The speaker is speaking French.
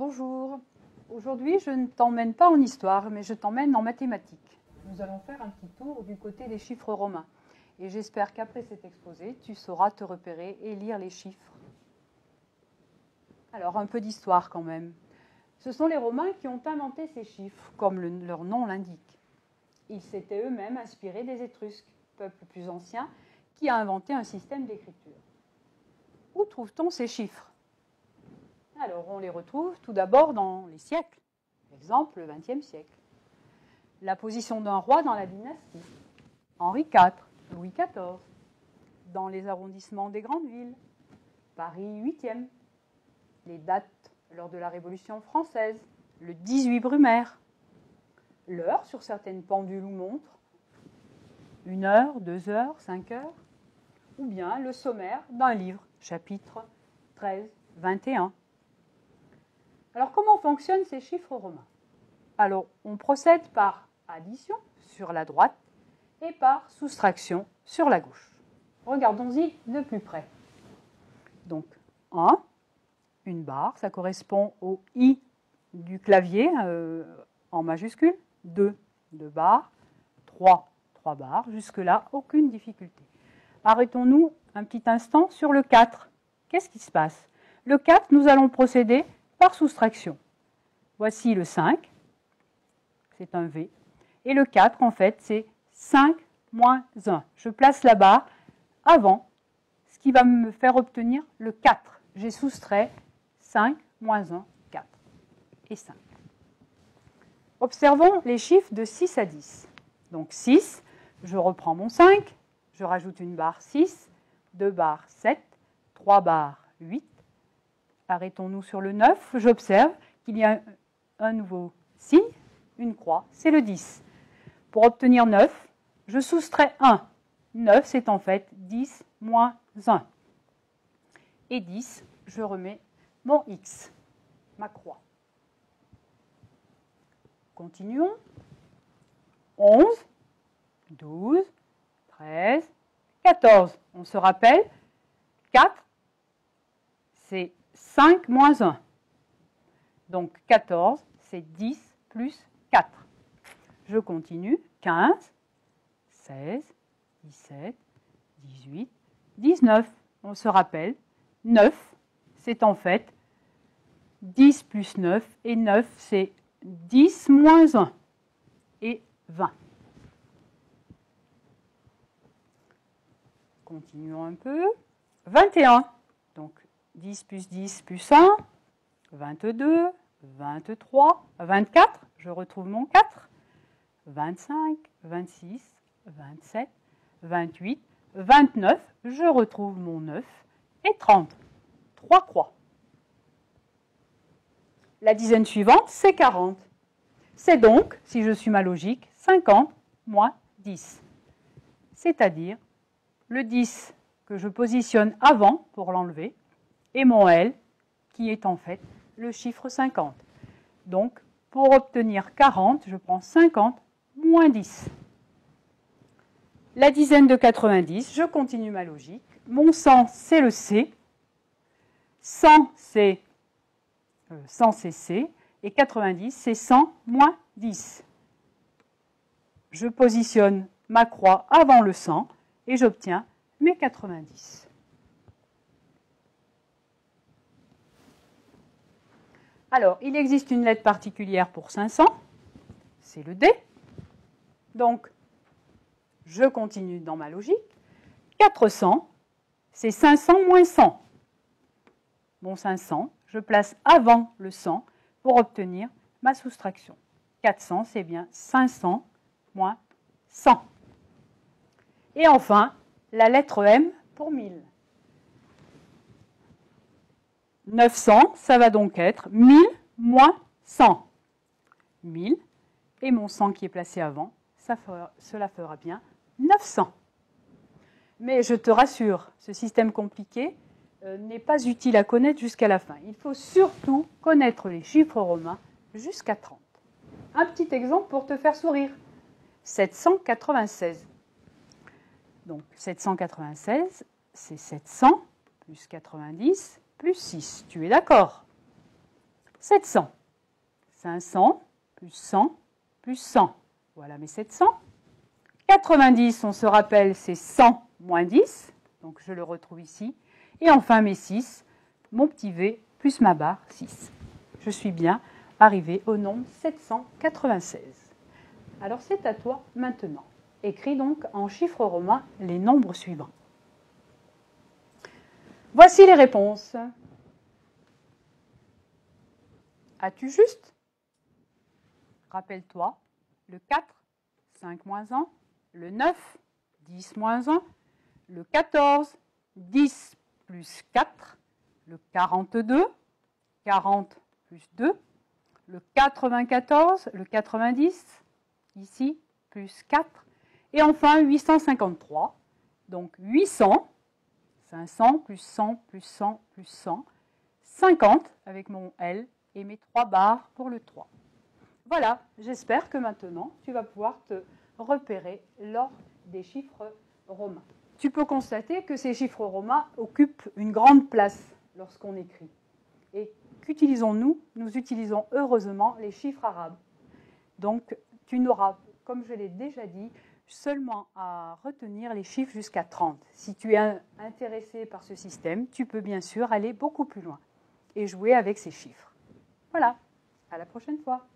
Bonjour, aujourd'hui je ne t'emmène pas en histoire, mais je t'emmène en mathématiques. Nous allons faire un petit tour du côté des chiffres romains. Et j'espère qu'après cet exposé, tu sauras te repérer et lire les chiffres. Alors, un peu d'histoire quand même. Ce sont les Romains qui ont inventé ces chiffres, comme leur nom l'indique. Ils s'étaient eux-mêmes inspirés des Étrusques, peuple plus ancien, qui a inventé un système d'écriture. Où trouve-t-on ces chiffres ? Alors, on les retrouve tout d'abord dans les siècles. Exemple, le XXe siècle. La position d'un roi dans la dynastie. Henri IV, Louis XIV. Dans les arrondissements des grandes villes. Paris 8e. Les dates lors de la Révolution française. Le 18 Brumaire. L'heure sur certaines pendules ou montres. 1 heure, 2 heures, 5 heures. Ou bien le sommaire d'un livre, chapitre 13, 21. Alors, comment fonctionnent ces chiffres romains? Alors, on procède par addition sur la droite et par soustraction sur la gauche. Regardons-y de plus près. Donc, 1, une barre, ça correspond au I du clavier en majuscule. 2 barres. 3 barres. Jusque-là, aucune difficulté. Arrêtons-nous un petit instant sur le 4. Qu'est-ce qui se passe? Le 4, nous allons procéder par soustraction. Voici le 5, c'est un V. Et le 4, en fait, c'est 5 moins 1. Je place la barre avant, ce qui va me faire obtenir le 4. J'ai soustrait 5 moins 1, 4 et 5. Observons les chiffres de 6 à 10. Donc 6, je reprends mon 5, je rajoute une barre 6, 2 barres 7, 3 barres 8. Arrêtons-nous sur le 9. J'observe qu'il y a un nouveau signe, une croix, c'est le 10. Pour obtenir 9, je soustrais 1. 9, c'est en fait 10 moins 1. Et 10, je remets mon X, ma croix. Continuons. 11, 12, 13, 14. On se rappelle, 4, c'est 5 moins 1. Donc 14, c'est 10 plus 4. Je continue. 15, 16, 17, 18, 19. On se rappelle, 9, c'est en fait 10 plus 9. Et 9, c'est 10 moins 1. Et 20. Continuons un peu. 21. Donc 10 plus 10 plus 1, 22, 23, 24, je retrouve mon 4, 25, 26, 27, 28, 29, je retrouve mon 9 et 30. 3 croix. La dizaine suivante, c'est 40. C'est donc, si je suis ma logique, 50 moins 10. C'est-à-dire le 10 que je positionne avant pour l'enlever et mon L qui est en fait le chiffre 50. Donc, pour obtenir 40, je prends 50 moins 10. La dizaine de 90, je continue ma logique. Mon 100, c'est le C. 100, c'est C. Et 90, c'est 100 moins 10. Je positionne ma croix avant le 100 et j'obtiens mes 90. Alors, il existe une lettre particulière pour 500, c'est le D. Donc, je continue dans ma logique. 400, c'est 500 moins 100. Mon 500, je place avant le 100 pour obtenir ma soustraction. 400, c'est bien 500 moins 100. Et enfin, la lettre M pour 1000. 900, ça va donc être 1000 moins 100. 1000, et mon 100 qui est placé avant, cela fera bien 900. Mais je te rassure, ce système compliqué n'est pas utile à connaître jusqu'à la fin. Il faut surtout connaître les chiffres romains jusqu'à 30. Un petit exemple pour te faire sourire. 796. Donc 796, c'est 700 plus 90 plus 6. Tu es d'accord? 700. 500 plus 100 plus 100. Voilà mes 700. 90, on se rappelle, c'est 100 moins 10. Donc je le retrouve ici. Et enfin mes 6, mon petit v plus ma barre 6. Je suis bien arrivé au nombre 796. Alors c'est à toi maintenant. Écris donc en chiffres romains les nombres suivants. Voici les réponses. As-tu juste? Rappelle-toi, le 4, 5 moins 1, le 9, 10 moins 1, le 14, 10 plus 4, le 42, 40 plus 2, le 94, le 90, ici, plus 4, et enfin 853, donc 800, 500 plus 100 plus 100 plus 100, 50 avec mon L et mes 3 barres pour le 3. Voilà, j'espère que maintenant tu vas pouvoir te repérer lors des chiffres romains. Tu peux constater que ces chiffres romains occupent une grande place lorsqu'on écrit. Et qu'utilisons-nous? Nous utilisons heureusement les chiffres arabes. Donc tu n'auras, comme je l'ai déjà dit, seulement à retenir les chiffres jusqu'à 30. Si tu es intéressé par ce système, tu peux bien sûr aller beaucoup plus loin et jouer avec ces chiffres. Voilà, à la prochaine fois.